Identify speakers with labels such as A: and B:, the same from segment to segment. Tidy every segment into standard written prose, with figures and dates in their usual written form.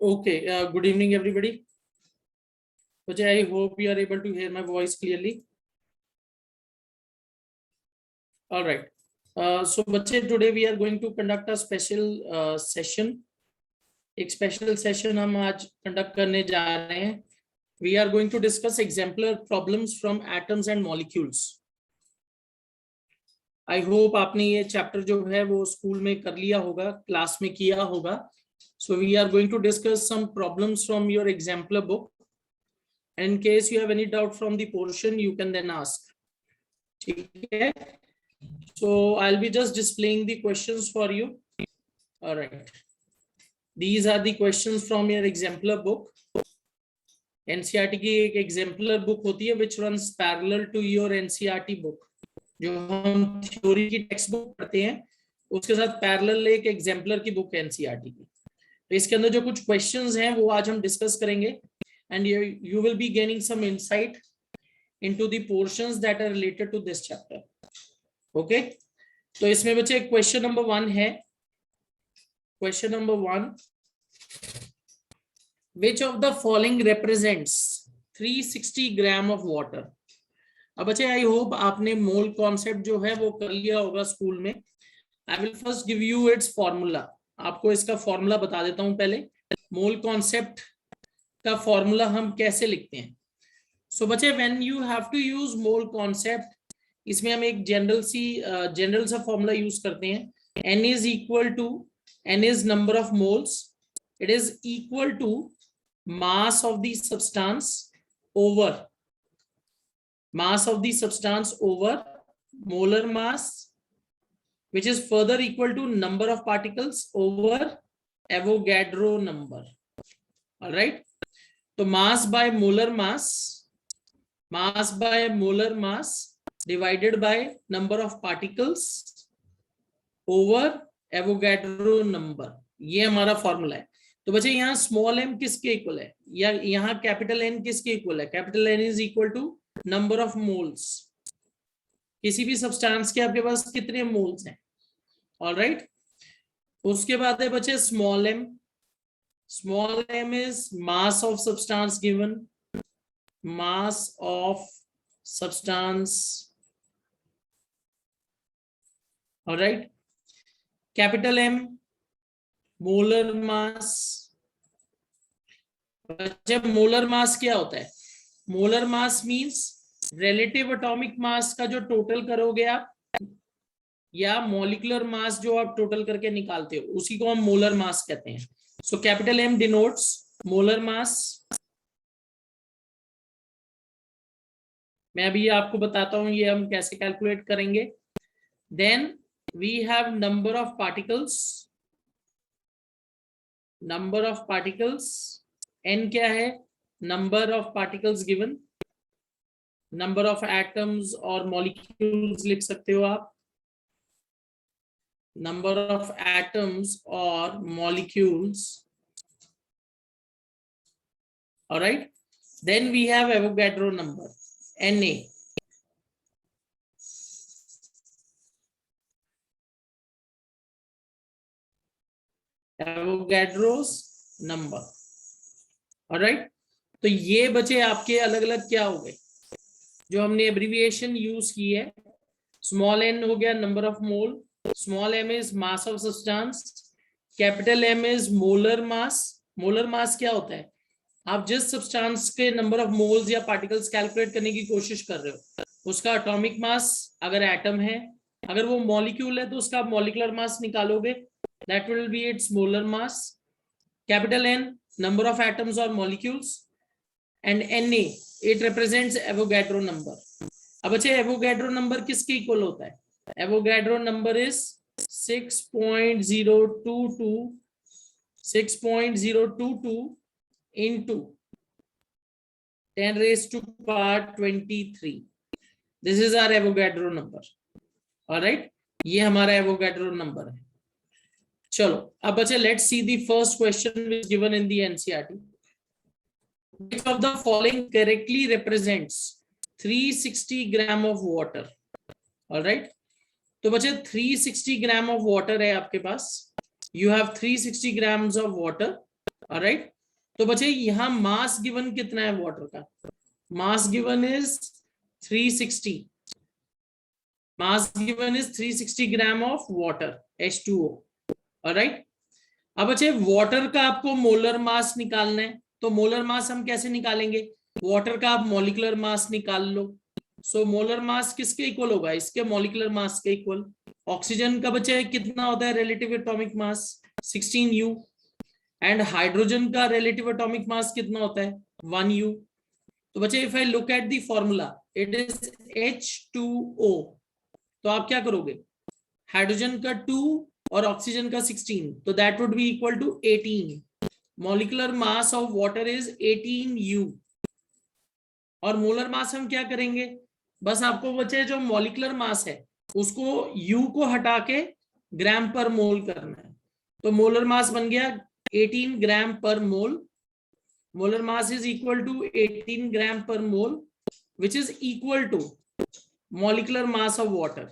A: Okay, good evening, everybody. I hope you are able to hear my voice clearly. All right. So, today we are going to conduct a special session. एक special session हम आज conduct करने जा रहे हैं. We are going to discuss exemplar problems from atoms and molecules. I hope आपने ये chapter जो है वो स्कूल में कर लिया होगा, क्लास में किया होगा. So we are going to discuss some problems from your exemplar book. In case you have any doubt from the portion, you can then ask. Okay. So I'll be just displaying the questions for you. All right. These are the questions from your exemplar book. NCERT की एक exemplar book होती है which runs parallel to your NCERT book. जो हम theory की text book पढ़ते हैं उसके साथ पैरेलल एक एग्जाम्पलर की बुक है NCERT की. तो इसके अंदर जो कुछ क्वेश्चंस हैं वो आज हम डिस्कस करेंगे and you will be gaining some insight into the portions that are related to this chapter. Okay, तो इसमें बच्चे क्वेश्चन नंबर 1 है. Question number 1, which of the following represents 360 gram of water? अब बच्चे आई होप आपने mole concept जो है वो कर लिया होगा स्कूल में. I will first give you it's formula. आपको इसका फॉर्मूला बता देता हूं पहले. मोल कॉन्सेप्ट का फॉर्मूला हम कैसे लिखते हैं. सो बच्चे when you have to use mole concept, इसमें हम एक जनरल सा फॉर्मूला यूज करते हैं. n is equal to, n is number of moles, it is equal to mass of the substance over mass of the substance over molar mass, which is further equal to number of particles over Avogadro number. All right, so mass by molar mass divided by number of particles over Avogadro number. ये हमारा formula है. तो बच्चे यहाँ small m किसके equal है या यहाँ कैपिटल N किसके इक्वल है? Capital N is equal to number of moles. किसी भी सब्सटेंस के आपके पास कितने मोल्स हैं. ऑलराइट, उसके बाद है बच्चे small m. Small m is mass of substance given, mass of substance. Alright, capital M molar mass. जब मोलर मास क्या होता है? Molar mass means relative atomic mass का जो टोटल करोगे आप, या मॉलिक्यूलर मास जो आप टोटल करके निकालते हो, उसी को हम मोलर मास कहते हैं. So capital M denotes molar mass. मैं अभी आपको बताता हूं ये हम कैसे कैलकुलेट करेंगे. Then we have number of particles. Number of particles, n क्या है? Number of particles given. Number of atoms और मॉलिक्यूल्स लिख सकते हो आप. नंबर ऑफ एटम्स और molecules. Alright, then we have Avogadro number Na. Avogadro's number. Alright, तो ये बचे आपके अलग अलग क्या हो गए जो हमने एब्रिविएशन यूज की है. स्मॉल n हो गया number of mole, small m is mass of substance, capital M is molar mass. Molar mass क्या होता है? आप जिस सब्सटेंस के नंबर ऑफ मोल्स या पार्टिकल्स कैलकुलेट करने की कोशिश कर रहे हो उसका एटॉमिक मास, अगर एटम है, अगर वो मॉलिक्यूल है तो उसका मॉलिक्यूलर मास निकालोगे, that will B it's molar mass. Capital N number of atoms or molecules, and Na it represents Avogadro number. अब अच्छे Avogadro number किसके इक्वल होता है? Avogadro number is 6.022 into 10 raised to power 23. This is our Avogadro number. All right, ये हमारा Avogadro number है. चलो अब बच्चे let's see the first question which given in the NCERT. Which of the following correctly represents 360 gram of water. Alright, तो बच्चे 360 gram of water है आपके पास. You have 360 grams of water. Alright, तो बच्चे यहाँ मास गिवन कितना है वाटर का? Mass given is 360, mass given is 360 gram of water H2O, alright. अब बच्चे वाटर का आपको मोलर मास निकालना है, तो मोलर मास हम कैसे निकालेंगे? वाटर का आप मॉलिक्यूलर मास निकाल लो। सो मोलर मास किसके इक्वल होगा? इसके मॉलिक्यूलर मास के इक्वल। ऑक्सीजन का बच्चे कितना होता है relative atomic mass? 16U। And hydrogen का रिलेटिव एटॉमिक मास कितना होता है? 1U। तो बच्चे if I look at the formula, it is H2O, तो आप क्या करोगे? हाइड्रोजन का 2 और ऑक्सीजन का 16, तो that would be equal to 18। Molecular mass of water is 18U। और मोलर मास हम क्या करेंगे? बस आपको बचे जो मॉलिक्यूलर मास है उसको U को हटा के ग्राम पर मोल करना है, तो मोलर मास बन गया 18 gram per mole. Molar mass is equal to 18 gram per mole, which is equal to molecular mass of water.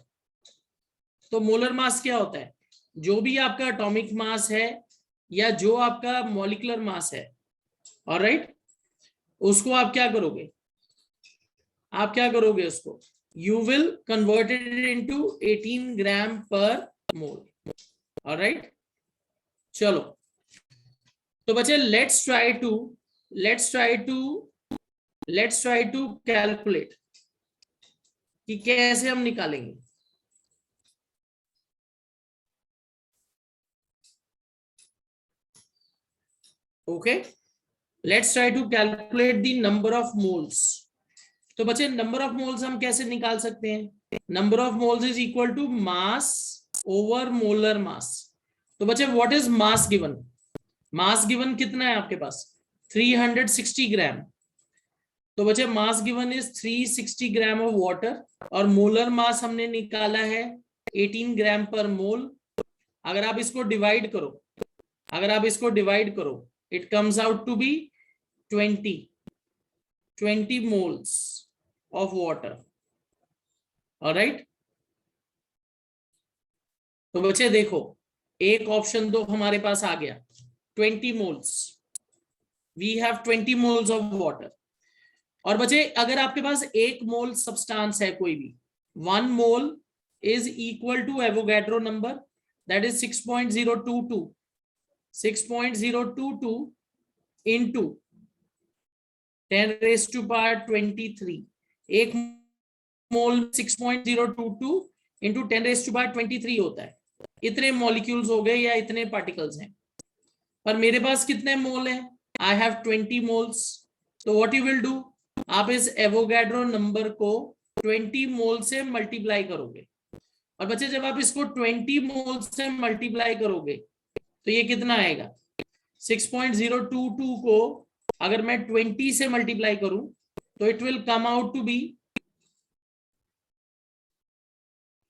A: तो मोलर मास क्या होता है? जो भी आपका एटॉमिक मास है या जो आपका मॉलिक्यूलर मास है, ऑलराइट, उसको आप क्या करोगे? आप क्या करोगे उसको? You will convert it into 18 gram per mole, alright. चलो, तो बच्चे लेट्स ट्राई टू कैलकुलेट कि कैसे हम निकालेंगे। Okay, let's try to calculate the number of moles. तो बच्चे नंबर ऑफ मोल्स हम कैसे निकाल सकते हैं? Number of moles is equal to mass over molar mass. तो बच्चे what is mass given? Mass given कितना है आपके पास? 360 ग्राम। तो बच्चे mass given is 360 gram of water, और मोलर मास हमने निकाला है 18 ग्राम पर मोल। अगर आप इसको डिवाइड करो, it comes out to be 20 moles of water, alright. तो बच्चे देखो, एक ऑप्शन तो हमारे पास आ गया 20 moles, we have 20 moles of water. और बच्चे अगर आपके पास 1 मोल सब्सटेंस है कोई भी, 1 mole is equal to Avogadro number, that is 6.022 into 10 raised to power 23। एक मोल 6.022 into 10 raised to power 23 होता है। इतने मॉलिक्यूल्स हो गए या इतने पार्टिकल्स हैं, पर मेरे पास कितने मोल हैं? I have 20 moles. तो व्हाट यू विल डू, आप इस एवोगैड्रो नंबर को 20 मोल से मल्टीप्लाई करोगे। और बच्चे जब आप इसको 20 मोल से मल्टीप्लाई करोगे तो ये कितना आएगा? 6.022 को अगर मैं 20 से मल्टीप्लाई करूं तो it will come out to be,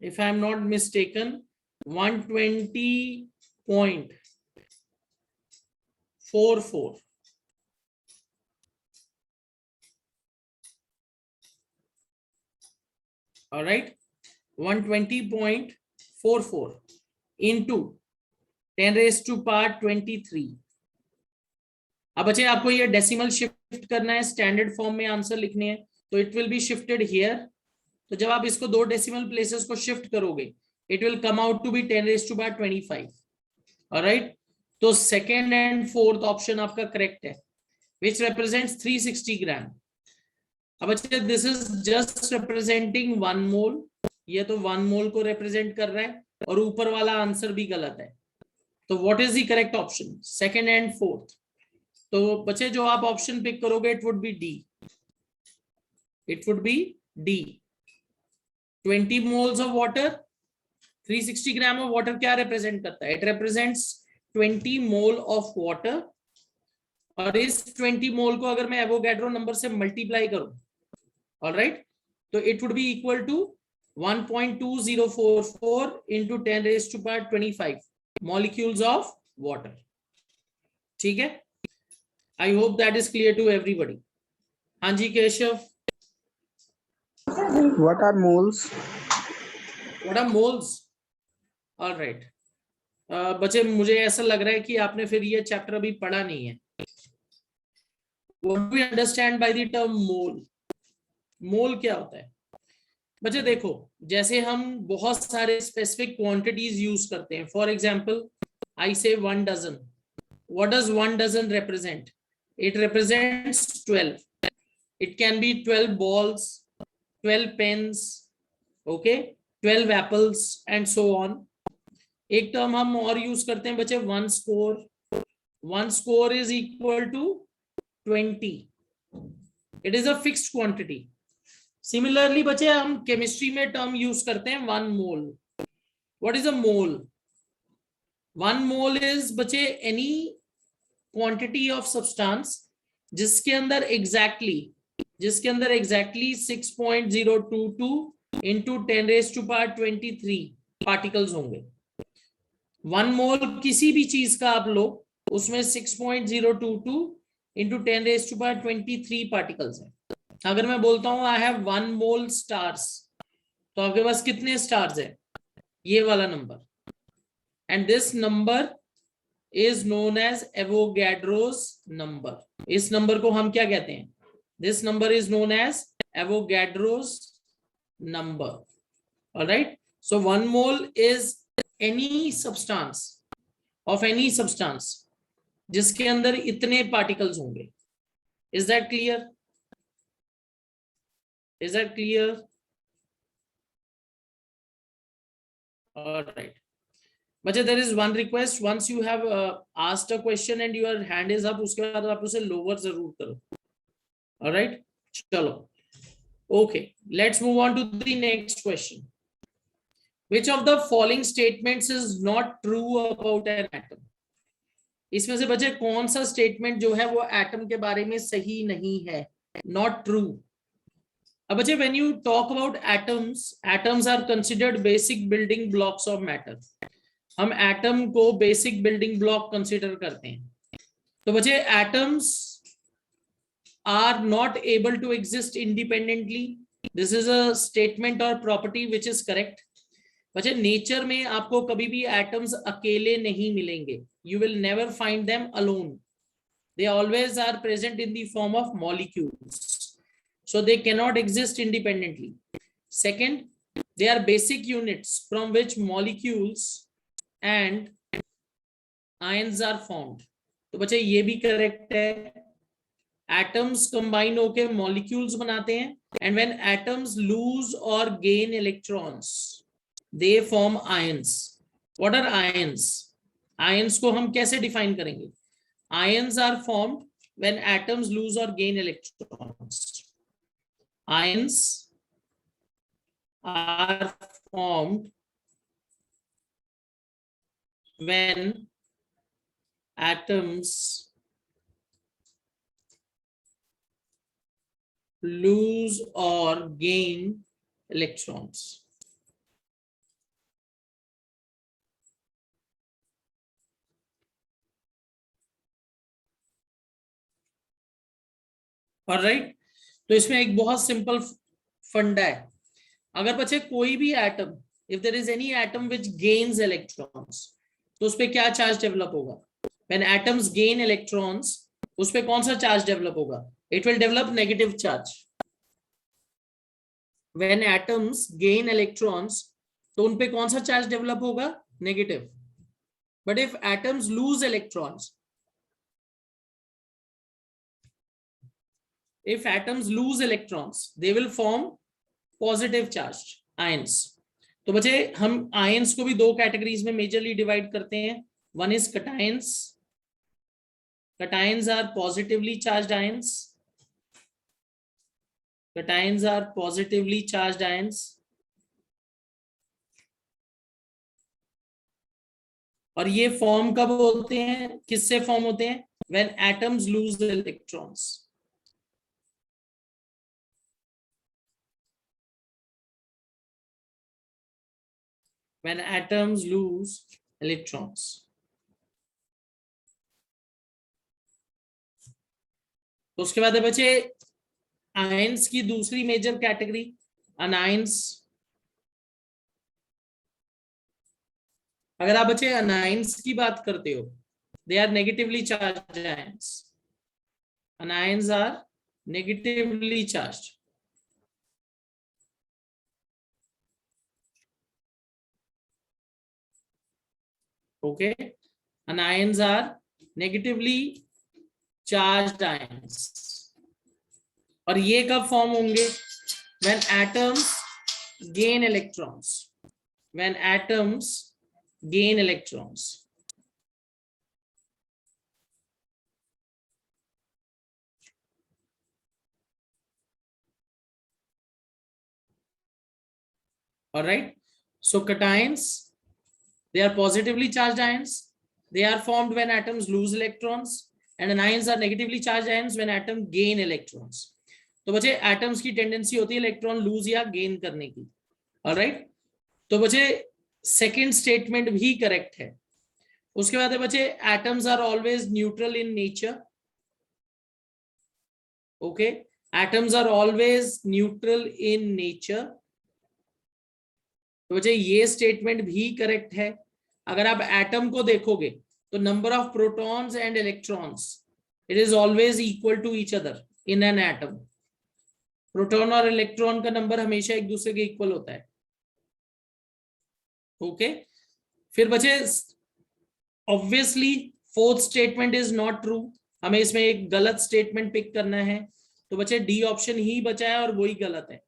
A: if I am not mistaken, 120.44, all right, 120.44 into 10 raised to power 23। अब बच्चे आपको ये डेसिमल शिफ्ट करना है, स्टैंडर्ड फॉर्म में आंसर लिखने हैं, तो it will be shifted here. तो जब आप इसको 2 डेसिमल प्लेसेस को शिफ्ट करोगे, it will come out to be 10 raised to power 25, alright. तो सेकेंड एंड फोर्थ ऑप्शन आपका करेक्ट है, विच रिप्रेजेंट्स 360 ग्राम। अब अच्छा, this is just representing 1 mole, ये तो 1 मोल को रिप्रेजेंट कर रहा है, और ऊपर वाला आंसर भी गलत है। तो what is the correct option, second and fourth? तो बच्चे जो आप ऑप्शन पिक करोगे, it would be D. 20 moles of water, 360 gram of water क्या रिप्रेजेंट करता है? It represents 20 mole of water, और इस 20 मोल को अगर मैं एवोगैड्रो नंबर से मल्टीप्लाई करूं, ऑलराइट, तो it would be equal to 1.2044 into 10 raised to power 25 molecules of water। ठीक है, I hope that is clear to everybody. हाँ जी Keshav,
B: What are moles?
A: what are moles? All right, बच्चे मुझे ऐसा लग रहा है कि आपने फिर ये चैप्टर अभी पढ़ा नहीं है. What do we understand by the term mole? मोल क्या होता है बच्चे? देखो, जैसे हम बहुत सारे स्पेसिफिक क्वांटिटीज यूज करते हैं. For example, I say 1 dozen. What does 1 dozen represent? It represents 12. It can be 12 balls, 12 pens, okay, 12 apples and so on. एक टर्म हम और यूज करते हैं बच्चे, 1 score. 1 score is equal to 20. It is a fixed quantity. Similarly बच्चे हम chemistry में term use करते हैं 1 mole. What is a mole? 1 mole is बच्चे any quantity of substance जिसके अंदर एग्जैक्टली 6.022 into 10⁻23 पार्टिकल्स होंगे. 1 मोल किसी भी चीज का आप लो, उसमें 6.022 into 10⁻23 पार्टिकल्स हैं. अगर मैं बोलता हूं आई हैव 1 मोल स्टार्स, तो आपके पास कितने स्टार्स है? ये वाला नंबर. And this number is known as Avogadro's नंबर. इस नंबर को हम क्या कहते हैं? This number is known as Avogadro's number. All right, so 1 mole is any substance of any substance जिसके अंदर इतने particles होंगे. Is that clear? Is that clear? All right, but there is one request. Once you have asked a question and your hand is up, उसके बाद आप उसे lower जरूर करो. All right, चलो. Okay, let's move on to the next question. Which of the following statements is not true about an atom? इसमें से बच्चे कौन सा स्टेटमेंट जो है वो एटम के बारे में सही नहीं है? Not true. अब बच्चे when you talk about atoms are considered basic building blocks of matter. हम एटम को बेसिक बिल्डिंग ब्लॉक कंसिडर करते हैं. तो बच्चे atoms are not able to exist independently. This is a statement or property which is correct. बच्चे nature में आपको कभी भी एटम्स अकेले नहीं मिलेंगे. You will never find them alone. They always are present in the form of molecules. So they cannot exist independently. Second, they are basic units from which molecules and ions are formed. तो बच्चे ये भी correct है. Atoms combine होकर molecules बनाते हैं. And when atoms lose or gain electrons, they form ions. What are ions? Ions को हम कैसे डिफाइन करेंगे? Ions are formed when atoms lose or gain electrons. Ions are formed when atoms lose or gain electrons. Alright, तो इसमें एक बहुत simple फंडा है. अगर बच्चे कोई भी atom, if there is any atom which gains electrons, तो उस पे क्या चार्ज डेवलप होगा? व्हेन एटम्स गेन इलेक्ट्रॉन्स, उस पे कौन सा चार्ज डेवलप होगा? It will develop negative charge. When atoms gain electrons, तो उन पे कौन सा चार्ज डेवलप होगा? Negative. But if atoms lose electrons, if atoms lose electrons, they will form positive charged ions. तो बच्चे हम ions को भी दो कैटेगरीज में मेजरली डिवाइड करते हैं. One is cations. Cations are positively charged ions. Cations are positively charged ions. और ये फॉर्म कब होते हैं? किससे फॉर्म होते हैं? when atoms lose electrons. When atoms lose electrons. तो उसके बाद है बच्चे आयंस की दूसरी मेजर कैटेगरी, अनायंस. अगर आप बच्चे अनाइंस की बात करते हो, they are negatively charge ions, anions are negatively charged. Okay, anions are negatively charged ions. और ये कब फॉर्म होंगे? when atoms gain electrons, when atoms gain electrons. All right, so cations, they are positively charged ions. They are formed when atoms lose electrons, and anions are negatively charged ions when atoms gain electrons. तो बच्चे atoms की tendency होती है electron lose या gain करने की. Alright, तो बच्चे सेकंड स्टेटमेंट भी करेक्ट है. उसके बाद है बच्चे atoms are always neutral in nature. Okay, atoms are always neutral in nature. तो बच्चे ये स्टेटमेंट भी करेक्ट है. अगर आप एटम को देखोगे तो number of protons and electrons, it is always equal to each other in an atom. Proton और इलेक्ट्रॉन का नंबर हमेशा एक दूसरे के इक्वल होता है. ओके, फिर बचे obviously fourth statement is not true. हमें इसमें एक गलत स्टेटमेंट पिक करना है. तो बचे डी ऑप्शन ही बचा है और वही गलत है.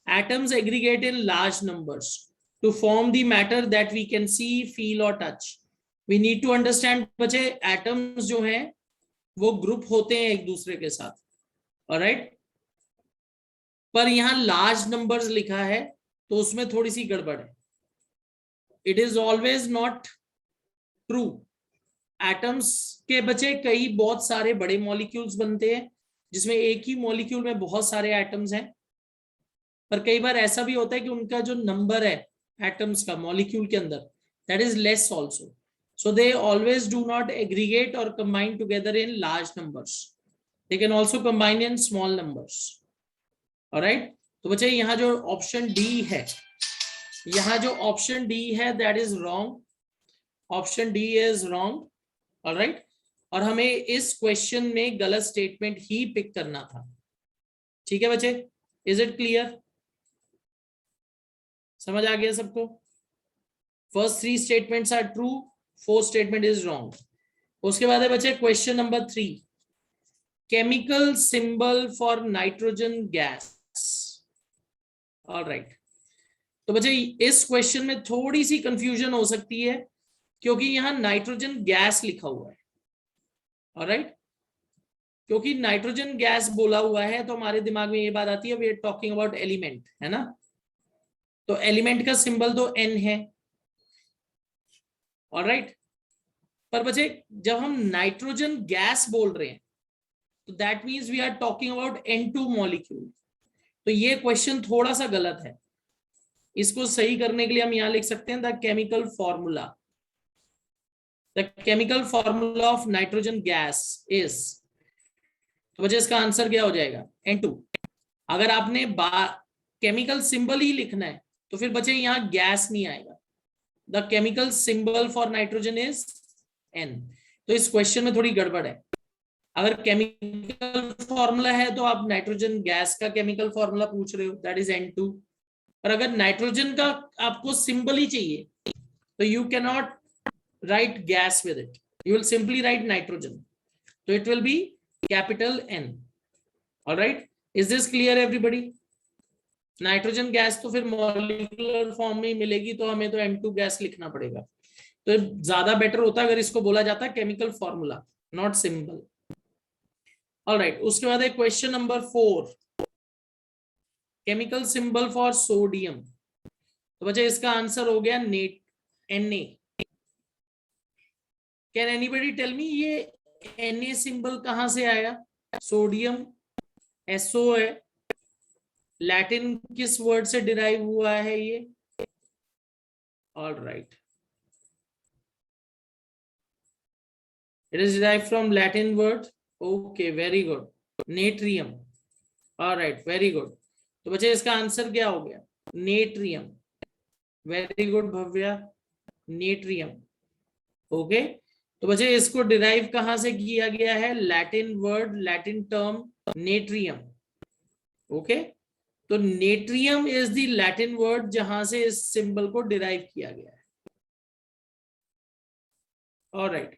A: Atoms aggregate in large numbers to form the matter that we can see, feel or touch. We need to understand बचे एटम्स जो हैं वो ग्रुप होते हैं एक दूसरे के साथ. ऑलराइट, पर यहां लार्ज नंबर्स लिखा है तो उसमें थोड़ी सी गड़बड़ है. It is always not true. Atoms के बचे कई बहुत सारे बड़े मॉलिक्यूल्स बनते हैं जिसमें एक ही मॉलिक्यूल में बहुत सारे एटम्स हैं. पर कई बार ऐसा भी होता है कि उनका जो नंबर है एटम्स का मॉलिक्यूल के अंदर, that is less also. So they always do not aggregate or combine together in large numbers. They can also combine in small numbers. Alright, तो बच्चे यहाँ जो ऑप्शन डी है, यहाँ जो ऑप्शन डी है that is wrong. Option D is wrong. Alright, और हमें इस क्वेश्चन में गलत स्टेटमेंट ही पिक करना था. ठीक है बच्चे, इज इट क्लियर? समझ आ गया सबको? First three statements are true, fourth statement is wrong. उसके बाद है बच्चे question number 3, chemical symbol for nitrogen gas. Alright, तो बच्चे इस क्वेश्चन में थोड़ी सी कंफ्यूजन हो सकती है क्योंकि यहां नाइट्रोजन गैस लिखा हुआ है. ऑलराइट, क्योंकि नाइट्रोजन गैस बोला हुआ है तो हमारे दिमाग में ये बात आती है we are talking about element, है ना. तो एलिमेंट का सिंबल तो N है. ऑलराइट, पर बच्चे जब हम नाइट्रोजन गैस बोल रहे हैं तो that means we are talking about N2 molecule. तो ये क्वेश्चन थोड़ा सा गलत है. इसको सही करने के लिए हम यहां लिख सकते हैं the chemical formula. The chemical formula of nitrogen gas is, तो बच्चे इसका आंसर क्या हो जाएगा? N2. अगर आपने केमिकल सिंबल ही लिखना है तो फिर बच्चे यहां गैस नहीं आएगा. The chemical symbol for nitrogen is N. तो इस क्वेश्चन में थोड़ी गड़बड़ है. अगर केमिकल फॉर्मूला है तो आप नाइट्रोजन गैस का केमिकल फॉर्मूला पूछ रहे हो, दैट इज N2. पर अगर नाइट्रोजन का आपको सिंबल ही चाहिए तो you can not write gas with it, you will simply write nitrogen. तो it will be capital N. Alright, is this clear everybody? Nitrogen gas तो फिर मॉलिक्यूलर फॉर्म में मिलेगी तो हमें तो N2 गैस लिखना पड़ेगा. तो ज्यादा बेटर होता अगर इसको बोला जाता chemical formula, not symbol. Alright, उसके बाद है question number 4, chemical symbol for sodium. तो बच्चे इसका आंसर हो गया नेट Na. Can anybody tell me ये Na सिंबल कहां से आया? सोडियम SO है, लैटिन किस वर्ड से डिराइव हुआ है ये? Alright, it is derive from Latin word. Okay, very good. Natrium. Alright, very good. तो बच्चे इसका आंसर क्या हो गया? Natrium. Very good Bhavya. Natrium. Okay, तो बच्चे इसको डिराइव कहां से किया गया है? Latin word, Latin term natrium. Okay, तो natrium is the Latin word जहां से इस सिंबल को डिराइव किया गया है। ऑलराइट,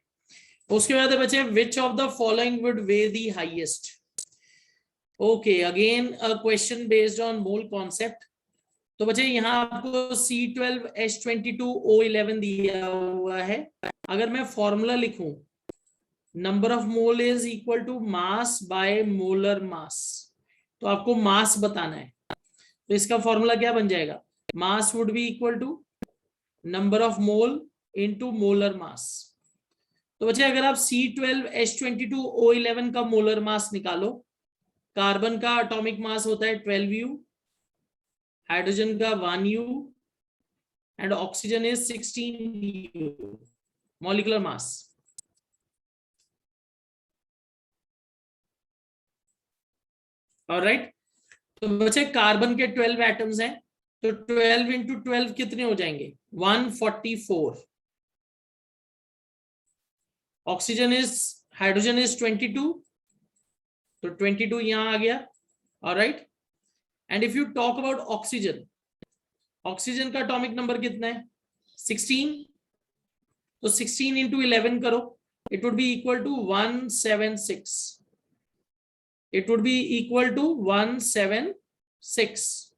A: उसके बाद है बच्चे which of the following would way the highest. Okay, again a question based on mole concept. तो बच्चे यहाँ आपको C12H22O11 दिया हुआ है। अगर मैं फॉर्मूला लिखूं, number of mole is equal to mass by molar mass, तो आपको मास बताना है। तो इसका फॉर्मूला क्या बन जाएगा? Mass would be equal to number of mole into molar mass. तो बच्चे अगर आप C12H22O11 का मोलर मास निकालो, कार्बन का एटॉमिक मास होता है 12U, हाइड्रोजन का 1U and oxygen is 16U molecular mass. Alright, तो बच्चे कार्बन के 12 एटम्स हैं, तो 12 इंटू 12 कितने हो जाएंगे? 144। ऑक्सीजन इज, हाइड्रोजन इज 22, तो 22 यहां आ गया। Alright, and if you talk about oxygen, oxygen का एटॉमिक नंबर कितना है? 16, तो 16 इंटू 11 करो, it would be equal to 176। It would be equal to 176।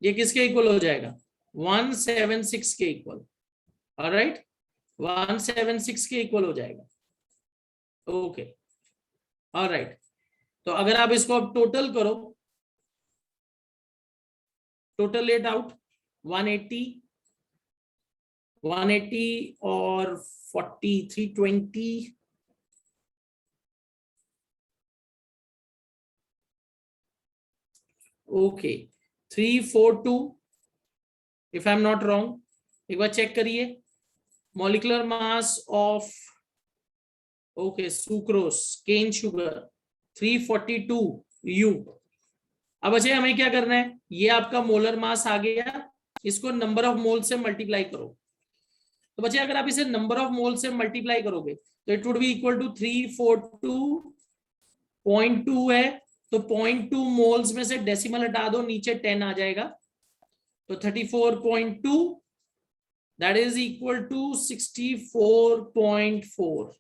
A: ये किसके इक्वल हो जाएगा? 176 के इक्वल। ऑलराइट, 176 के इक्वल हो जाएगा। ओके, ऑलराइट, तो अगर आप इसको अब टोटल करो, टोटल लेट आउट 180 और 40 320, okay 342 if I am not wrong. एक बार चेक करिए, molecular mass of okay sucrose cane sugar 342U। अब अच्छा हमें क्या करना है? ये आपका मोलर मास आ गया, इसको नंबर ऑफ मोल से मल्टीप्लाई करो। तो बच्चे अगर आप इसे नंबर ऑफ मोल से मल्टीप्लाई करोगे तो it would be equal to 342.2 है, तो 0.2 मोल्स में से डेसिमल हटा दो, नीचे 10 आ जाएगा, तो 34.2 दैट इज इक्वल टू 64.4।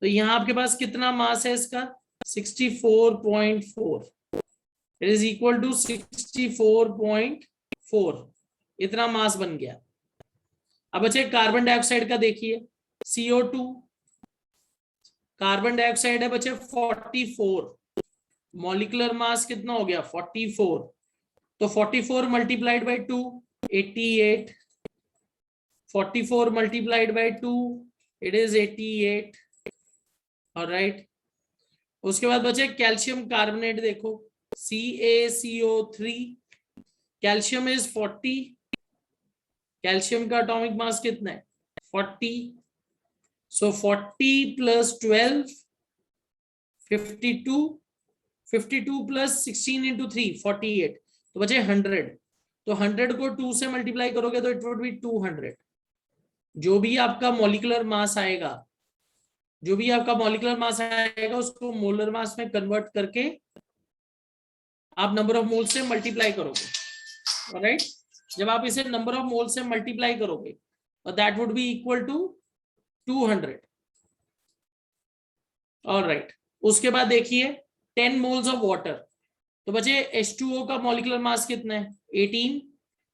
A: तो यहां आपके पास कितना मास है इसका? 64.4। इट इज इक्वल टू 64.4, इतना मास बन गया। अब अच्छा कार्बन डाइऑक्साइड का देखिए, CO2, कार्बन डाइऑक्साइड है बच्चे 44, मॉलिक्यूलर मास कितना हो गया? 44, तो 44 multiplied by 2 88, 44 multiplied by 2 it is 88। Alright, उसके बाद बचे कैल्शियम कार्बोनेट, देखो CaCO3, कैल्शियम इज 40, कैल्शियम का एटॉमिक मास कितना है? 40, सो 40 प्लस 12 52, 52 प्लस 16 इंटू 3 48, तो बचे 100। तो 100 को 2 से मल्टीप्लाई करोगे तो इट वुड बी 200। जो भी आपका मॉलिक्यूलर मास आएगा, जो भी आपका मॉलिक्यूलर मास आएगा उसको मोलर मास में कन्वर्ट करके आप नंबर ऑफ मोल से मल्टीप्लाई करोगे। ऑलराइट, जब आप इसे नंबर ऑफ मोल से मल्टीप्लाई करोगे तो that would be equal to 200। Alright, उसके बाद देखिए 10 मोल्स ऑफ वाटर, तो बचे H2O का मॉलिक्यूलर मास कितना है? 18,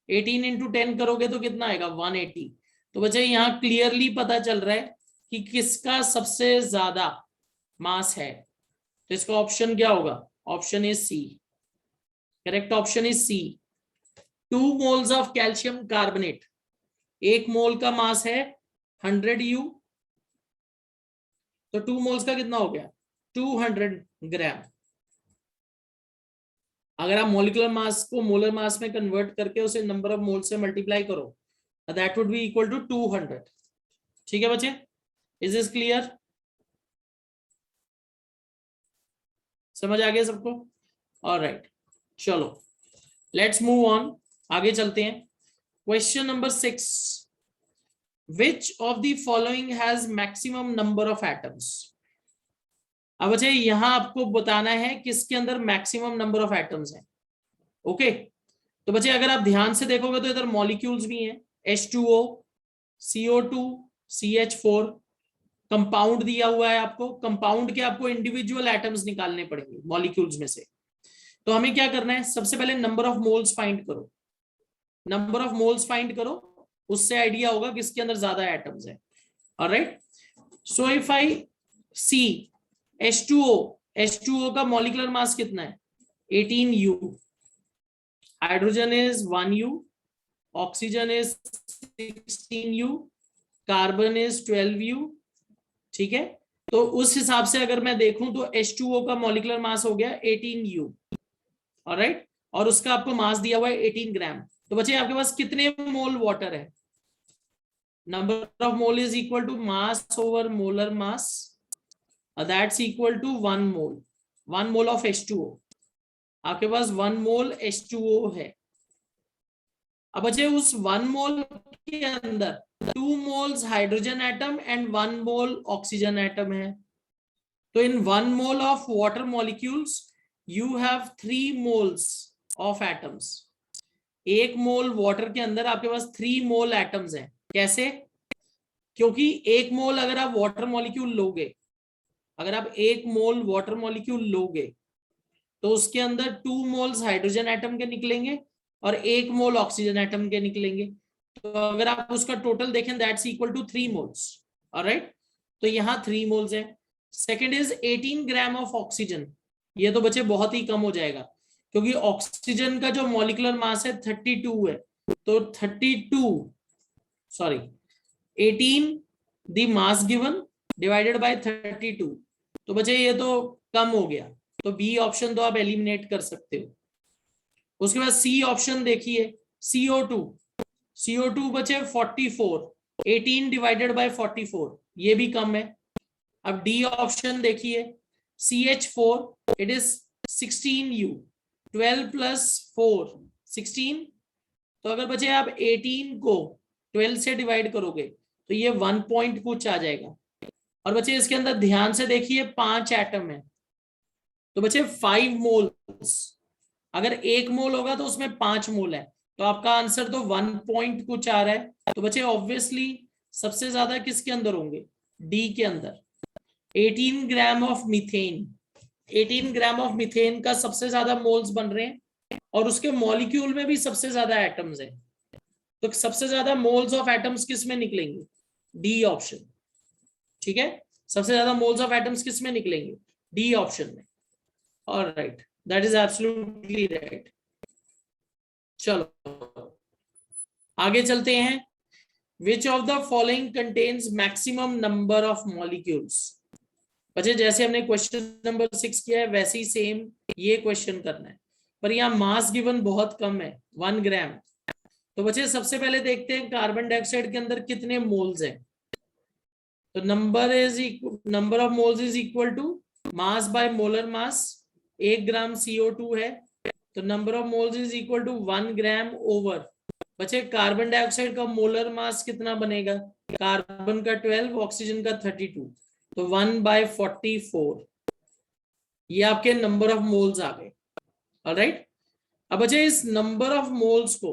A: 18 इंटू 10 करोगे तो कितना आएगा? 180। तो बचे यहाँ क्लियरली पता चल रहा है कि किसका सबसे ज्यादा मास है, तो इसका ऑप्शन क्या होगा? Option is C, correct option is C. 2 moles of calcium carbonate, एक मोल का मास है 100U, तो 2 मोल्स का कितना हो गया? 200 ग्राम। अगर आप मॉलिक्यूलर मास को मोलर मास में कन्वर्ट करके उसे नंबर ऑफ मोल से मल्टीप्लाई करो that would be equal to 200। ठीक है बच्चे, इज दिस क्लियर? समझ आ गया सबको? ऑलराइट, चलो लेट्स मूव ऑन, आगे चलते हैं। Question number 6, which of the following has maximum number of atoms. अब बच्चे यहां आपको बताना है किसके अंदर मैक्सिमम नंबर ऑफ एटम्स है। ओके, तो बच्चे अगर आप ध्यान से देखोगे तो इधर मॉलिक्यूल्स भी हैं, H2O, CO2, CH4, कंपाउंड दिया हुआ है आपको। कंपाउंड के आपको इंडिविजुअल एटम्स निकालने पड़ेंगे मॉलिक्यूल्स में से। तो हमें क्या करना है, सबसे पहले नंबर ऑफ मोल्स फाइंड करो। नंबर ऑफ मोल्स फाइंड करो, उससे आइडिया होगा किसके अंदर ज्यादा एटम्स है। Alright, so if I C H2O, H2O का मॉलिक्यूलर मास कितना है, 18U, hydrogen is 1U, oxygen is 16U, carbon is 12U। ठीक है, तो उस हिसाब से अगर मैं देखूं तो H2O का मॉलिक्यूलर मास हो गया 18U। ऑलराइट, और उसका आपको मास दिया हुआ है 18 ग्राम। तो बच्चे आपके पास कितने मोल वाटर है, number of mole is equal to mass over molar mass, that's equal to 1 mole. 1 mole of H2O, आपके पास 1 मोल H2O है। अब बच्चे उस 1 मोल के अंदर 2 moles hydrogen atom and 1 mole oxygen atom है। तो इन 1 mole of water molecules you have 3 moles of atoms. 1 mole water के अंदर आपके पास 3 मोल एटम्स हैं। कैसे, क्योंकि 1 मोल अगर आप वाटर मॉलिक्यूल लोगे, अगर आप 1 मोल वाटर मॉलिक्यूल लोगे तो उसके अंदर 2 मोल्स हाइड्रोजन एटम के निकलेंगे और 1 मोल ऑक्सीजन एटम के निकलेंगे। तो अगर आप उसका टोटल देखें that's equal to 3 moles. Alright, तो यहां 3 मोल्स है। Second is 18 gram of oxygen. ये तो बच्चे बहुत ही कम हो जाएगा, क्योंकि ऑक्सीजन का जो मॉलिक्यूलर मास है 32 है। तो 18 the mass given divided by 32। तो बच्चे ये तो कम हो गया, तो बी ऑप्शन तो आप एलिमिनेट कर सकते हो। उसके बाद सी ऑप्शन देखिए, CO2 बचे 44, 18 डिवाइडेड बाय 44, ये भी कम है। अब डी ऑप्शन देखिए, CH4, it is 16U, 12 plus 4 16। तो अगर बचे आप 18 को 12 से डिवाइड करोगे तो ये 1 पॉइंट कुछ आ जाएगा। और बच्चे इसके अंदर ध्यान से देखिए 5 एटम है, तो बच्चे 5 मोल्स। अगर 1 मोल होगा तो उसमें 5 मोल है, तो आपका आंसर तो 1 पॉइंट कुछ आ रहा है। तो बच्चे ऑब्वियसली सबसे ज्यादा किसके अंदर होंगे, डी के अंदर। 18 gram of methane, 18 gram of methane का सबसे ज्यादा मोल्स बन रहे हैं और उसके मॉलिक्यूल में भी सबसे ज्यादा एटम्स है। तो सबसे ज्यादा मोल्स ऑफ एटम्स किस में निकलेंगे, डी ऑप्शन। ठीक है, सबसे ज्यादा मोल्स ऑफ एटम्स किस में निकलेंगे, डी ऑप्शन में। Alright, that is absolutely right. चलो आगे चलते हैं। Which of the following contains maximum number of molecules. बच्चे जैसे हमने क्वेश्चन नंबर 6 किया है वैसे ही सेम ये क्वेश्चन करना है, पर यहाँ मास गिवन बहुत कम है, 1 ग्राम। तो बच्चे सबसे पहले देखते हैं कार्बन डाइऑक्साइड के अंदर कितने मोल्स हैं। तो number of moles is equal to mass by molar mass. 1 gram CO2 है, तो number of moles is equal to 1 gram over. बच्चे कार्बन डाइऑक्साइड का मोलर मास कितना बनेगा, कार्बन का 12, ऑक्सीजन का 32, तो 1/44। ये आपके नंबर ऑफ मोल्स आ गए। ऑलराइट, अब बच्चे इस नंबर ऑफ मोल्स को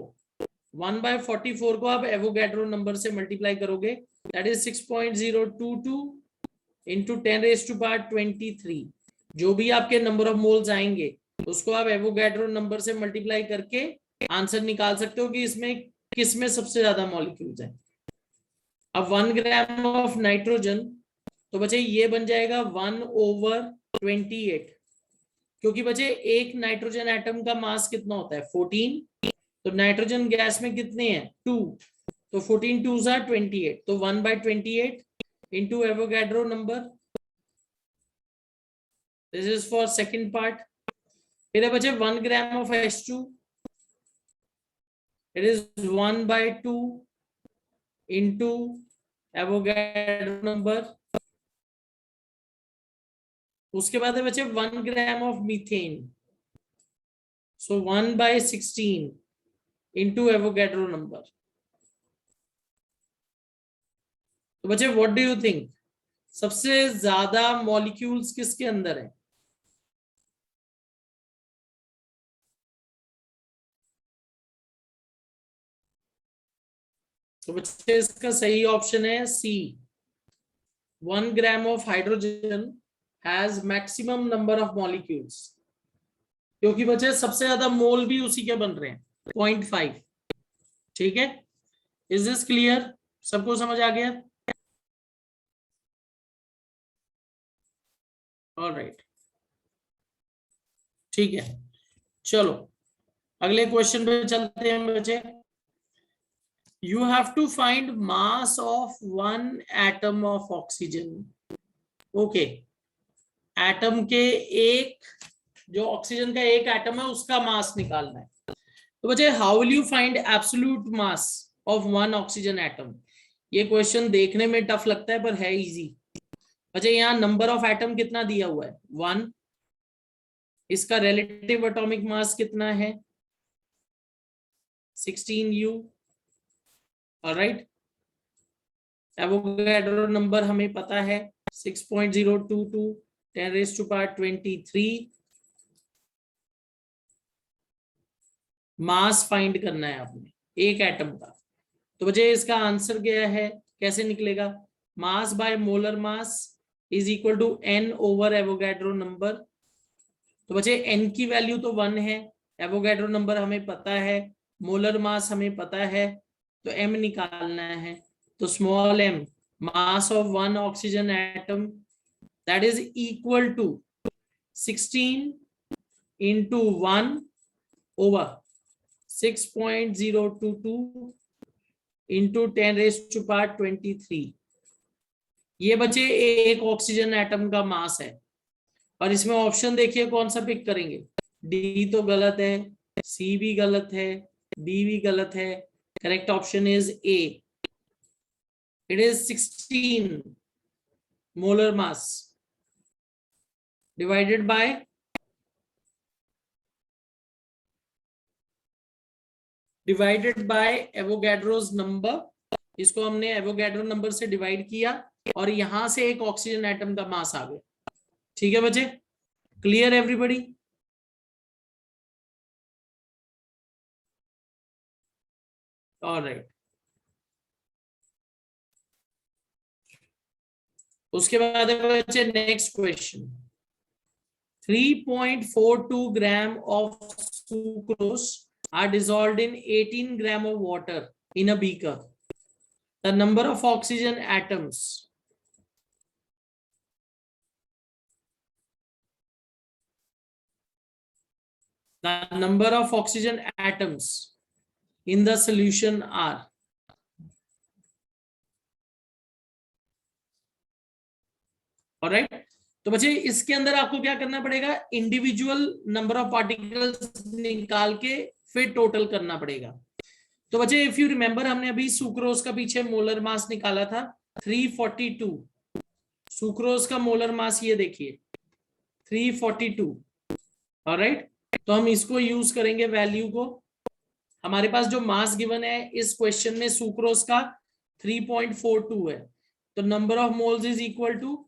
A: 1/44 को आप एवोगैड्रो नंबर से मल्टीप्लाई करोगे, दैट इज 6.022 इंटू 10⁻23। जो भी आपके नंबर ऑफ मोल्स आएंगे उसको आप एवोगैड्रो नंबर से मल्टीप्लाई करके आंसर निकाल सकते हो कि इसमें किसमें सबसे ज्यादा मॉलिक्यूल्स हैं। अब 1 ग्राम ऑफ नाइट्रोजन, तो बच्चे ये बन जाएगा 1/28, क्योंकि बच्चे एक नाइट्रोजन एटम का मास कितना होता है 14, तो नाइट्रोजन गैस में कितने हैं 2, तो 14 2s are 28, तो 1/28 into Avogadro number. This is for second part. फिर बच्चे 1 gram of H2, it is 1/2 into Avogadro number. उसके बाद है बच्चे 1 gram of methane, so 1/16 into Avogadro number. तो बच्चे व्हाट डू यू थिंक, सबसे ज्यादा मॉलिक्यूल्स किसके अंदर है? तो बच्चे इसका सही ऑप्शन है सी, 1 gram of hydrogen has maximum number of molecules, क्योंकि बच्चे सबसे ज्यादा मोल भी उसी के बन रहे हैं 0.5। ठीक है, इज दिस क्लियर? सबको समझ आ गया? ऑलराइट, ठीक है, चलो अगले क्वेश्चन पे चलते हैं बच्चे। You have to find mass of one atom of oxygen. Okay, atom के एक, जो ऑक्सीजन का एक एटम है उसका मास निकालना है। तो बच्चे how will you find absolute mass of one oxygen atom? ये क्वेश्चन देखने में टफ लगता है पर है इजी। बच्चे यहाँ नंबर ऑफ एटम कितना दिया हुआ है? 1। इसका रिलेटिव एटॉमिक मास कितना है? 16U। ऑलराइट, एवोगैड्रो नंबर हमें पता है 6.022 10⁻23। मास फाइंड करना है आपने एक एटम का। तो बच्चे इसका आंसर क्या है, कैसे निकलेगा? Mass by molar mass is equal to n over Avogadro number. तो बच्चे n की वैल्यू तो 1 है, एवोगैड्रो नंबर हमें पता है, मोलर मास हमें पता है, तो m निकालना है। तो small m, mass of one oxygen atom, that is equal to 16 into 1 over 6.022 into 10⁻23। ये बच्चे एक ऑक्सीजन एटम का मास है। और इसमें ऑप्शन देखिए कौन सा पिक करेंगे? डी तो गलत है, सी भी गलत है, बी भी गलत है। Correct option is A, it is 16 molar mass divided by Avogadro's number. इसको हमने एवोगैड्रो नंबर से डिवाइड किया और यहां से एक ऑक्सीजन एटम का मास आ गया। ठीक है बच्चे, क्लियर एवरीबॉडी? ऑलराइट, उसके बाद है बच्चे next question. 3.42 gram of sucrose are dissolved in 18 gram of water in a beaker. The number of oxygen atoms in the solution are. Alright, तो बच्चे इसके अंदर आपको क्या करना पड़ेगा? इंडिविजुअल नंबर ऑफ पार्टिकल्स निकाल के फिर टोटल करना पड़ेगा। तो बच्चे इफ यू रिमेंबर, हमने अभी सुक्रोज का पीछे मोलर मास निकाला था 342। सुक्रोज का मोलर मास ये देखिए 342। ऑलराइट, तो हम इसको यूज करेंगे वैल्यू को। हमारे पास जो मास गिवन है इस क्वेश्चन में सुक्रोज का 3.42 है, तो number of moles is equal to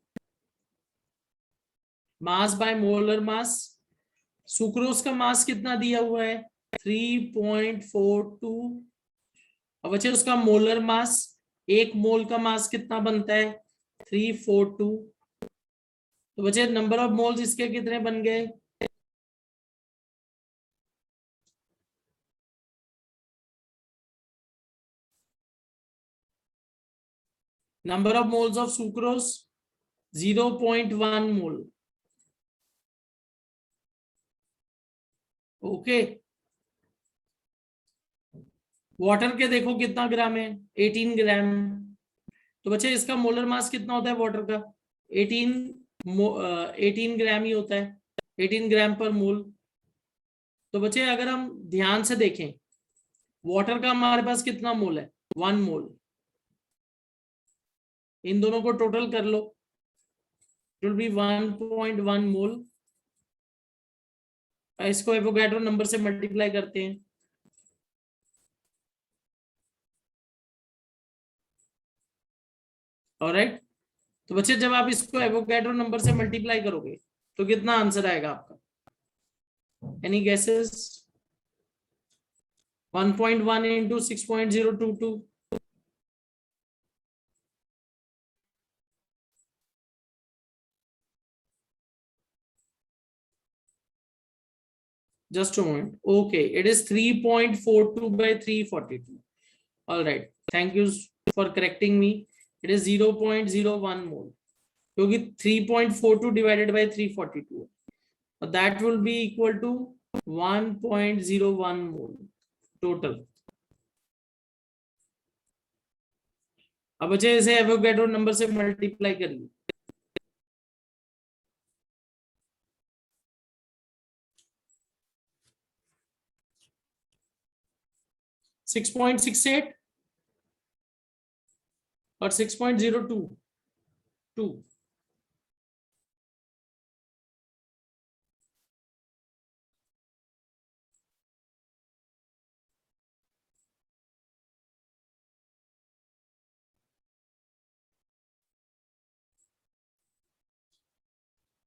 A: mass by molar mass. Sucrose का मास कितना दिया हुआ है? 3.42। अब बच्चे उसका मोलर मास, एक मोल का मास कितना बनता है? 342। तो बच्चे नंबर ऑफ मोल्स इसके कितने बन गए? Number of moles of sucrose 0.1 mole. Okay, water के देखो कितना ग्राम है? 18 ग्राम। तो बच्चे इसका मोलर मास कितना होता है वाटर का? 18 18 ग्राम ही होता है, 18 ग्राम पर मोल। तो बच्चे अगर हम ध्यान से देखें, वाटर का हमारे पास कितना मोल है? 1 मोल। इन दोनों को टोटल कर लो, इट विल बी 1.1 मोल। इसको एवोगैड्रो नंबर से मल्टीप्लाई करते हैं। ऑलराइट, तो बच्चे जब आप इसको एवोगैड्रो नंबर से मल्टीप्लाई करोगे तो कितना आंसर आएगा आपका? Any guesses? 1.1 into 6.022. Just a moment. Okay, it is 3.42 by 342. All right, thank you for correcting me. It is 0.01 mole, क्योंकि 3.42 divided by 342, that will be equal to 1.01 mole total. अब बच्चे इसे Avogadro number से multiply करिए। 6.68 और 6.022।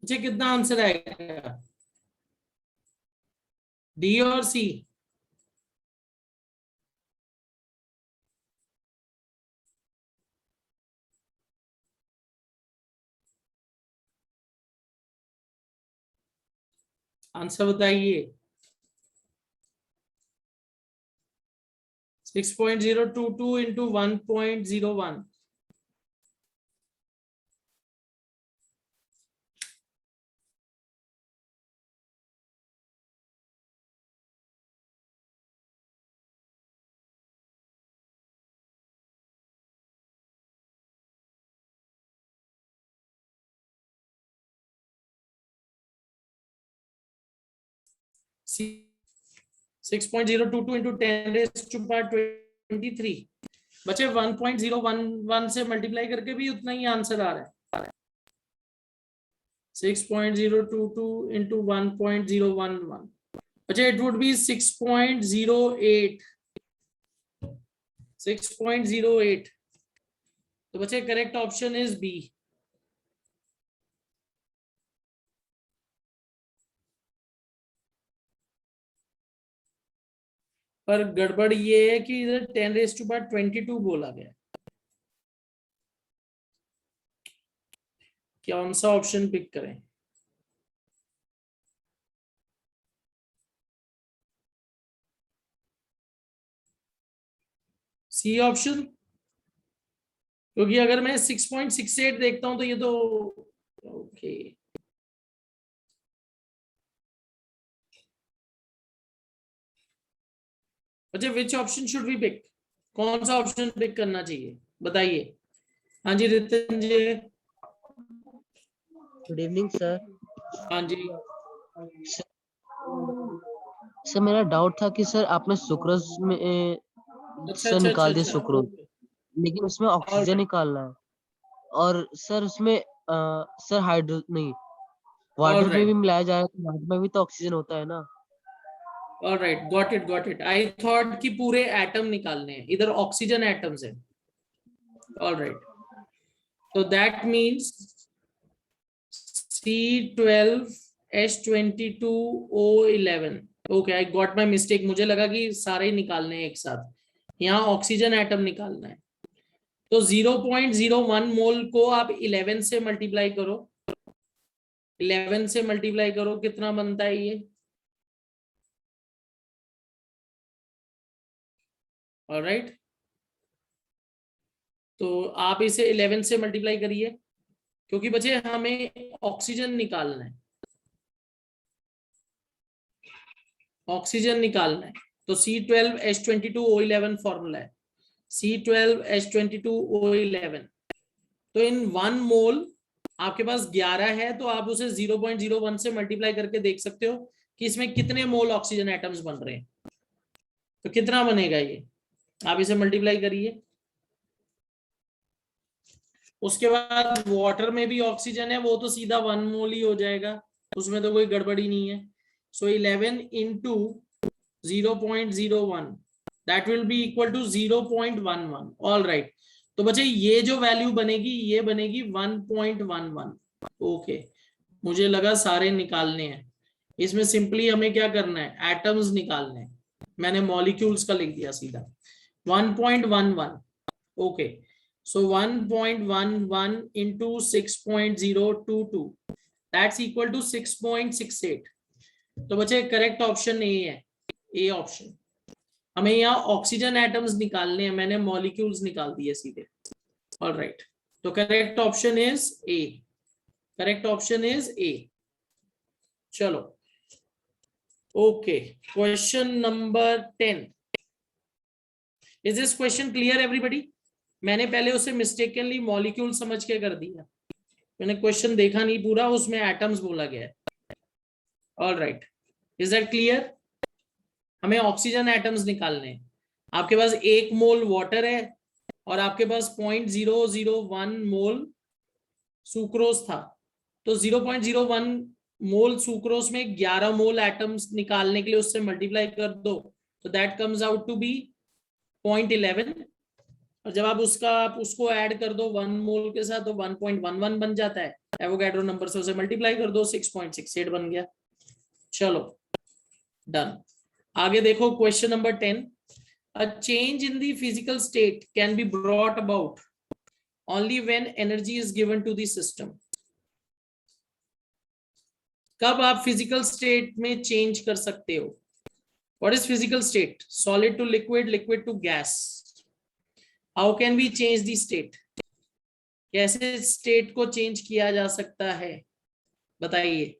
A: मुझे कितना answer आएगा? डी और सी? आंसर बताइए। 6.022 into 1.01। C 6.022 into 10 raised to power 23। बच्चे 1.011 से मल्टीप्लाई करके भी उतना ही आंसर आ रहा है। 6.022 into 1.011, बच्चे इट वुड बी 6.08। 6.08। तो बच्चे करेक्ट ऑप्शन इज बी। पर गड़बड़ ये है कि इधर 10 raised to power 22 बोला गया। कौन सा ऑप्शन पिक करें? सी ऑप्शन, क्योंकि अगर मैं 6.68 देखता हूं तो ये तो ओके। अच्छा, which option should we pick? कौन सा ऑप्शन पिक करना चाहिए बताइए। हाँ जी Ritin ji.
B: Good evening sir.
A: हाँ जी
B: सर मेरा डाउट था कि सर आपने सुक्रोज में
A: अच्छा
B: निकाल दिया सुक्रोज, लेकिन उसमें ऑक्सीजन निकालना है, और सर उसमें सर हाइड्रो नहीं, वाटर में भी मिलाया जाए तो वाटर में भी तो ऑक्सीजन होता है ना।
A: Alright, got it. I thought कि पूरे एटम निकालने हैं, इधर ऑक्सीजन एटम्स है। ऑलराइट, तो that means C12H22O11। Okay, I got my mistake. मुझे लगा कि सारे निकालने हैं एक साथ, यहाँ ऑक्सीजन एटम निकालना है। तो 0.01 मोल को आप 11 से मल्टीप्लाई करो। 11 से मल्टीप्लाई करो, कितना बनता है ये? ऑलराइट, तो आप इसे 11 से मल्टीप्लाई करिए, क्योंकि बच्चे हमें ऑक्सीजन निकालना है। ऑक्सीजन निकालना है तो C12H22O11 फॉर्मूला है। C12H22O11, तो इन 1 मोल आपके पास 11 है, तो आप उसे 0.01 से मल्टीप्लाई करके देख सकते हो कि इसमें कितने मोल ऑक्सीजन एटम्स बन रहे हैं। तो कितना बनेगा ये, आप इसे मल्टीप्लाई करिए। उसके बाद वाटर में भी ऑक्सीजन है, वो तो सीधा 1 मोल ही हो जाएगा, उसमें तो कोई गड़बड़ी नहीं है। सो 11 into 0.01, that will be equal to 0.11। all right, तो बच्चे ये जो वैल्यू बनेगी ये बनेगी 1.11। ओके, मुझे लगा सारे निकालने हैं। इसमें सिंपली हमें क्या करना है, एटम्स निकालने हैं। मैंने मॉलिक्यूल्स का लिख दिया सीधा 1.11। Okay, so 1.11 into 6.022 that's equal to 6.68। तो बच्चे करेक्ट ऑप्शन ए है, ए ऑप्शन। हमें यहाँ ऑक्सीजन एटम्स निकालने हैं, मैंने मॉलिक्यूल्स निकाल दिए सीधे। ऑल राइट, तो correct option is A, correct option is A. चलो okay, question number 10। Is this question clear everybody? मैंने पहले उसे मिस्टेकनली मॉलिक्यूल समझ के कर दिया, मैंने क्वेश्चन देखा नहीं पूरा, उसमें एटम्स बोला गया है। All right, is that clear? हमें ऑक्सीजन एटम्स निकालने हैं। आपके पास 1 मोल वाटर है और आपके पास 0.001 मोल सुक्रोज था, तो 0.01 मोल सुक्रोज में 11 मोल एटम्स निकालने के लिए उससे मल्टीप्लाई कर दो, तो that comes out to be 0.11। और जब आप उसको ऐड कर दो 1 मोल के साथ तो 1.11 बन जाता है। एवोगैड्रो नंबर से उसे मल्टीप्लाई कर दो, 6.68 बन गया। चलो डन। आगे देखो question number 10। A change in the physical state can be brought about only when energy is given to the system। कब आप फिजिकल स्टेट में चेंज कर सकते हो? What is physical state? Solid to liquid, liquid to gas। How can we change the state? कैसे state को change किया जा सकता है, बताइए।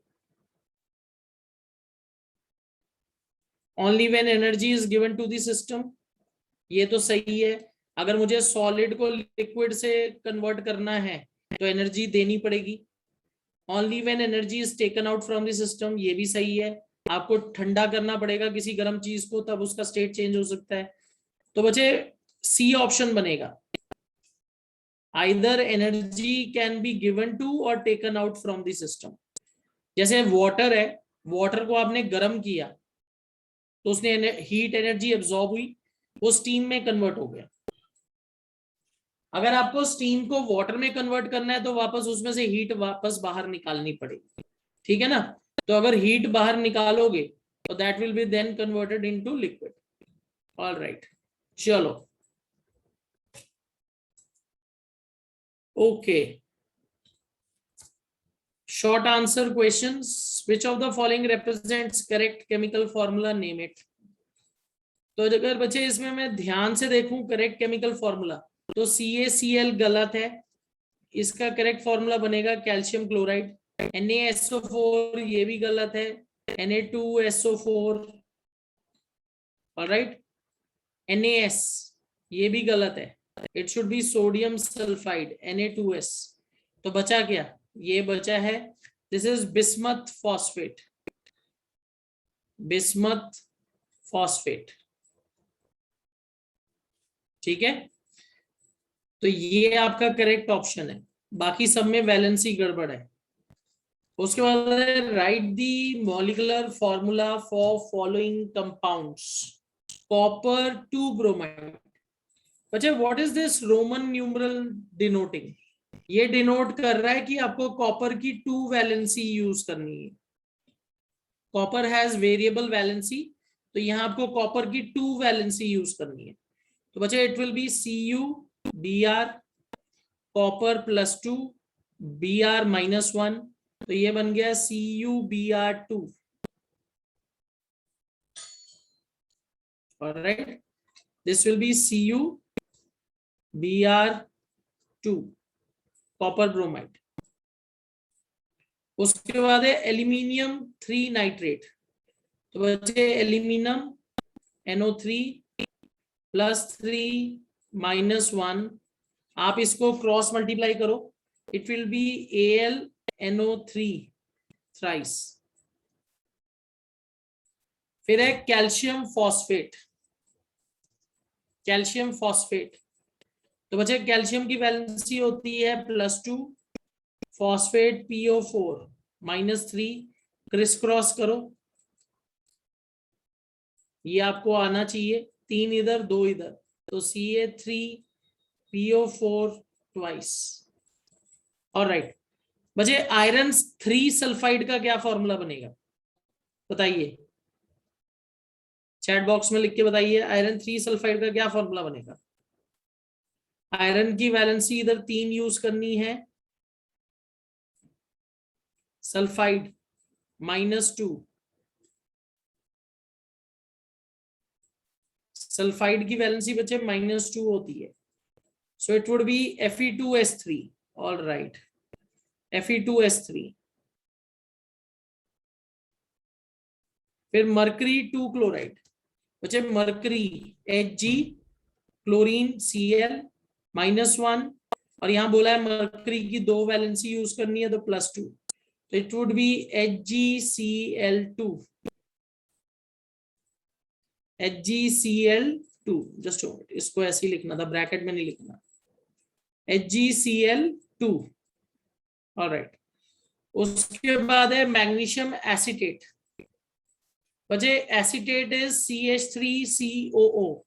A: Only when energy is given to the system, ये तो सही है। अगर मुझे सॉलिड को लिक्विड से कन्वर्ट करना है तो एनर्जी देनी पड़ेगी। Only when energy is taken out from the system, ये भी सही है। आपको ठंडा करना पड़ेगा किसी गर्म चीज को, तब उसका स्टेट चेंज हो सकता है। तो बच्चे सी ऑप्शन बनेगा, either energy can be given to or taken out from the system। जैसे वाटर है, वाटर को आपने गर्म किया तो उसने हीट एनर्जी एब्जॉर्ब हुई, वो स्टीम में कन्वर्ट हो गया। अगर आपको स्टीम को वाटर में कन्वर्ट करना है तो वापस उसमें से हीट वापस बाहर निकालनी पड़ेगी, ठीक है ना। तो अगर हीट बाहर निकालोगे तो that will be then converted into liquid. All right, चलो okay. Short answer questions, which of the following represents correct chemical formula, name it. तो अगर बच्चे इसमें मैं ध्यान से देखूं करेक्ट केमिकल फॉर्मूला, तो CaCl गलत है, इसका करेक्ट फॉर्मूला बनेगा कैल्शियम क्लोराइड। NaSO4 ये भी गलत है, Na2SO4। ऑलराइट, NaS ये भी गलत है, it should be sodium sulphide Na2S। तो बचा क्या, ये बचा है, this is bismuth phosphate, bismuth phosphate, ठीक है। तो ये आपका करेक्ट ऑप्शन है, बाकी सब में वैलेंसी गड़बड़ है। उसके बाद write the molecular formula for following compounds, copper 2 bromide. बच्चे what is this Roman numeral denoting? ये डिनोट कर रहा है कि आपको कॉपर की 2 वैलेंसी यूज करनी है। कॉपर हैज वेरिएबल वैलेंसी, तो यहाँ आपको कॉपर की 2 वैलेंसी यूज करनी है। तो बच्चे it will B CuBr, copper +2 Br -1, तो ये बन गया CuBr2। Alright, this will be CuBr2 copper bromide. उसके बाद है एल्यूमिनियम 3 नाइट्रेट। तो बच्चे एल्यूमिनियम NO3 +3 -1, आप इसको क्रॉस मल्टीप्लाई करो, it will B AlNO3 thrice. फिर है कैल्शियम फॉस्फेट, कैल्शियम फॉस्फेट। तो बच्चे कैल्शियम की वैलेंसी होती है +2, फॉस्फेट PO4 -3, क्रिस क्रॉस करो, ये आपको आना चाहिए, 3 इधर 2 इधर, तो Ca3 PO4 twice. All right. बचे आयरन 3 सल्फाइड का क्या फॉर्मूला बनेगा, बताइए, चैट बॉक्स में लिख के बताइए। आयरन 3 सल्फाइड का क्या फॉर्मूला बनेगा? आयरन की वैलेंसी इधर 3 यूज करनी है, सल्फाइड -2, सल्फाइड की वैलेंसी बच्चे -2 होती है, so it would B Fe2S3. All right, Fe2S3. फिर मरकरी 2 क्लोराइड, बच्चे मरकरी Hg, क्लोरीन Cl -1, और यहां बोला है मरकरी की 2 वैलेंसी यूज करनी है तो +2, तो it would B HgCl2. HgCl2, just इसको ऐसे ही लिखना था, ब्रैकेट में नहीं लिखना, HgCl2. ऑलराइट. उसके बाद है मैग्नीशियम एसीटेट, बच्चे एसीटेट इज CH3COO,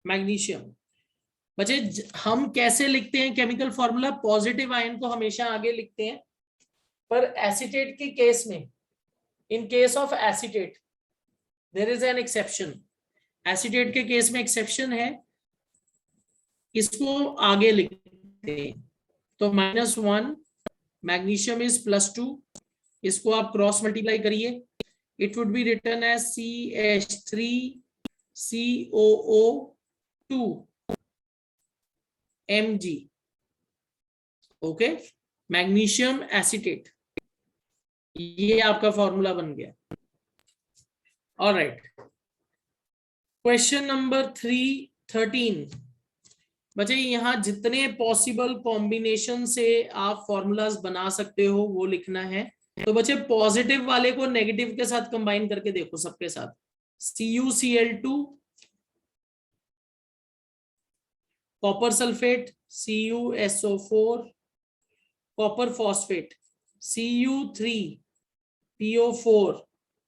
A: मैग्नीशियम. बच्चे हम कैसे लिखते हैं केमिकल फॉर्मूला? पॉजिटिव आयन को हमेशा आगे लिखते हैं, पर एसीटेट के केस में, in case of acetate there is an exception. Acetate के केस में एक्सेप्शन है, इसको आगे लिखते हैं, तो -1, मैग्नीशियम इज +2, इसको आप क्रॉस मल्टीप्लाई करिए, it would be written as CH3COO2 Mg. Okay, magnesium acetate, ये आपका फॉर्मूला बन गया. ऑलराइट. Question number 13. बच्चे यहां जितने पॉसिबल कॉम्बिनेशन से आप फॉर्मूलाज बना सकते हो वो लिखना है. तो बच्चे पॉजिटिव वाले को नेगेटिव के साथ कंबाइन करके देखो, सबके साथ. CuCl2, copper sulphate CuSO4, copper phosphate Cu3PO4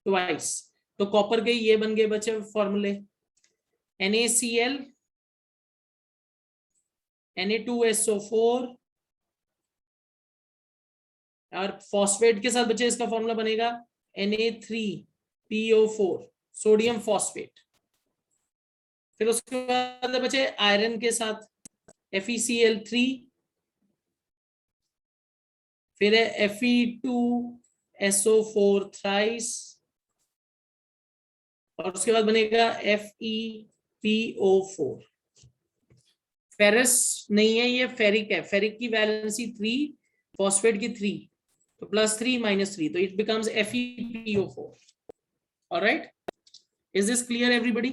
A: twice. तो कॉपर के ये बन गए बच्चे फॉर्मूले, NaCl, Na2SO4, और फॉस्फेट के साथ बच्चे इसका फॉर्मूला बनेगा Na3PO4, सोडियम फॉस्फेट. फिर उसके बाद बच्चे आयरन के साथ FeCl3, फिर है Fe2SO4 थ्राइस, और उसके बाद बनेगा FePO4. फेरस नहीं है, ये फेरिक है. फेरिक की वैलेंसी 3, फॉस्फेट की 3, तो +3 -3, तो it becomes FePO4. Alright, is this clear everybody?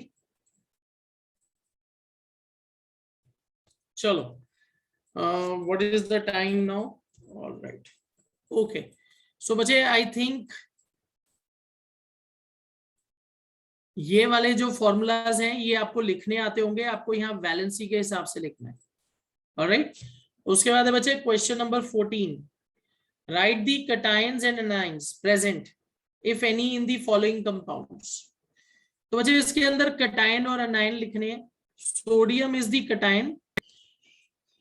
A: चलो, what is the time now? Alright, okay. So बच्चे आई थिंक ये वाले जो फॉर्मूलाज हैं ये आपको लिखने आते होंगे, आपको यहाँ वैलेंसी के हिसाब से लिखना है. ऑलराइट. उसके बाद है बच्चे question number 14. Right the cations and anions present if any in the following compounds. तो बच्चे इसके अंदर कैटायन और एनायन लिखने हैं. Sodium is the cation,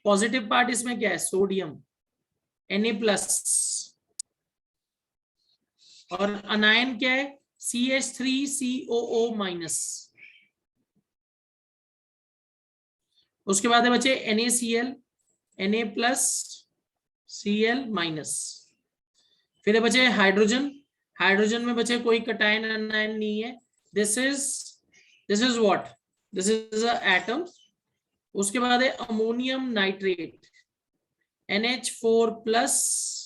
A: positive part इसमें क्या है? सोडियम Na+, और अनायन क्या है? CH3COO-. उसके बाद है बच्चे NaCl, Na+Cl-. फिर है बच्चे हाइड्रोजन. हाइड्रोजन में बच्चे कोई कैटायन एनायन नहीं है. This is what? This is a atom. उसके बाद है ammonium nitrate, NH4+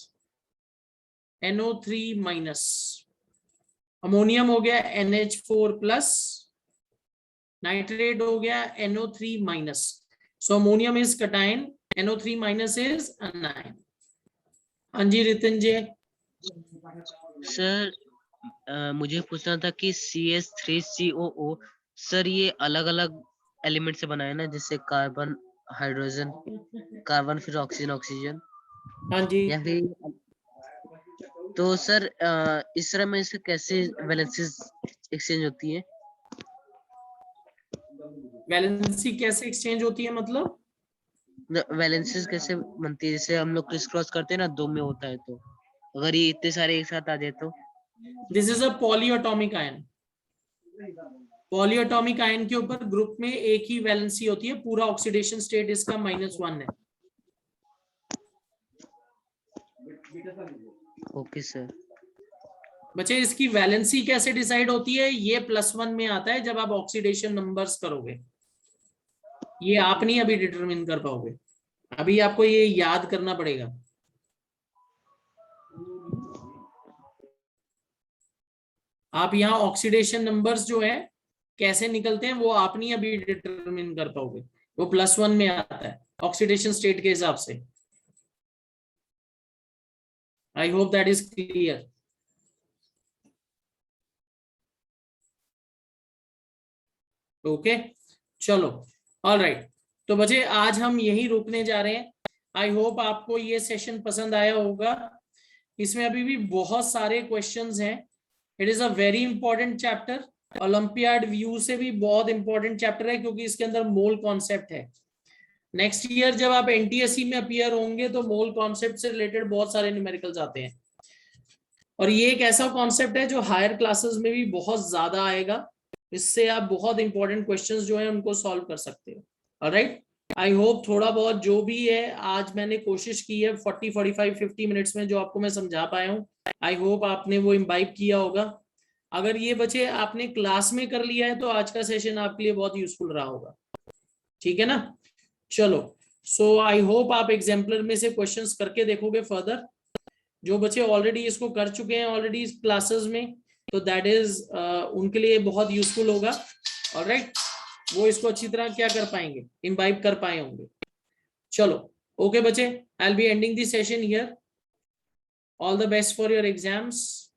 A: NO3-. Ammonium हो गया NH4+, नाइट्रेट हो गया NO3-. So ammonium is cation, NO3- is अनायन. हाँ जी रितिन जी.
B: सर मुझे पूछना था कि CH3COO सर ये अलग अलग एलिमेंट से बना है ना, जैसे कार्बन, हाइड्रोजन, कार्बन फिर ऑक्सीजन, ऑक्सीजन.
A: हाँ जी.
B: या फिर तो सर इस तरह में इसका कैसे वैलेंसीज एक्सचेंज होती है?
A: वैलेंसी कैसे एक्सचेंज होती है मतलब?
B: वैलेंसीज कैसे बनती है? जैसे हम लोग क्रिस क्रॉस करते हैं ना, 2 में होता है, तो अगर ये इतने सारे एक साथ आ जाए तो?
A: This is a polyatomic ion. Polyatomic ion के ऊपर ग्रुप में एक ही वैलेंसी होती है, पूरा ऑक्सीडेशन स्टेट इसका -1 है।
B: Okay sir.
A: बच्चे इसकी वैलेंसी कैसे डिसाइड होती है? ये +1 में आता है जब आप ऑक्सीडेशन नंबर्स करोगे। ये आप नहीं अभी डिटरमिन कर पाओगे, अभी आपको ये याद करना पड़ेगा। आप यहाँ ऑक्सीडेशन नंबर्स जो है कैसे निकलते हैं वो आप नहीं अभी डिटरमिन कर पाओगे, वो +1 में आता है ऑक्सीडेशन स्टेट के हिसाब से। आई hope that is clear. Okay चलो, ऑल राइट। तो बच्चे आज हम यही रुकने जा रहे हैं। आई होप आपको ये सेशन पसंद आया होगा। इसमें अभी भी बहुत सारे क्वेश्चंस हैं। It is a very important chapter. Olympiad view से भी बहुत इंपॉर्टेंट चैप्टर है, क्योंकि इसके अंदर मोल कॉन्सेप्ट है। नेक्स्ट ईयर जब आप एनटीएससी में अपीयर होंगे तो मोल कॉन्सेप्ट से रिलेटेड बहुत सारे न्यूमेरिकल्स आते हैं, और ये एक ऐसा कॉन्सेप्ट है जो हायर क्लासेस में भी बहुत ज्यादा आएगा। इससे आप बहुत इंपॉर्टेंट क्वेश्चंस जो है उनको सॉल्व कर सकते हो। ऑलराइट, आई होप थोड़ा बहुत जो भी है आज मैंने कोशिश की है 40, 45, 50 मिनट्स में जो आपको मैं समझा पाया हूँ, आई होप आपने वो इम्बाइब किया होगा। अगर ये बच्चे आपने क्लास में कर लिया है तो आज का सेशन आपके लिए बहुत यूजफुल रहा होगा। ठीक है ना? चलो, सो आई होप आप एग्जाम्पलर में से क्वेश्चंस करके देखोगे फर्दर। जो बच्चे ऑलरेडी इसको कर चुके हैं ऑलरेडी इस क्लासेस में, तो दैट इज उनके लिए बहुत यूजफुल होगा। ऑलराइट, वो इसको अच्छी तरह क्या कर पाएंगे, इम्बाइब कर पाए होंगे। चलो ओके बच्चे, I will be ending this session here. All the best for your exams.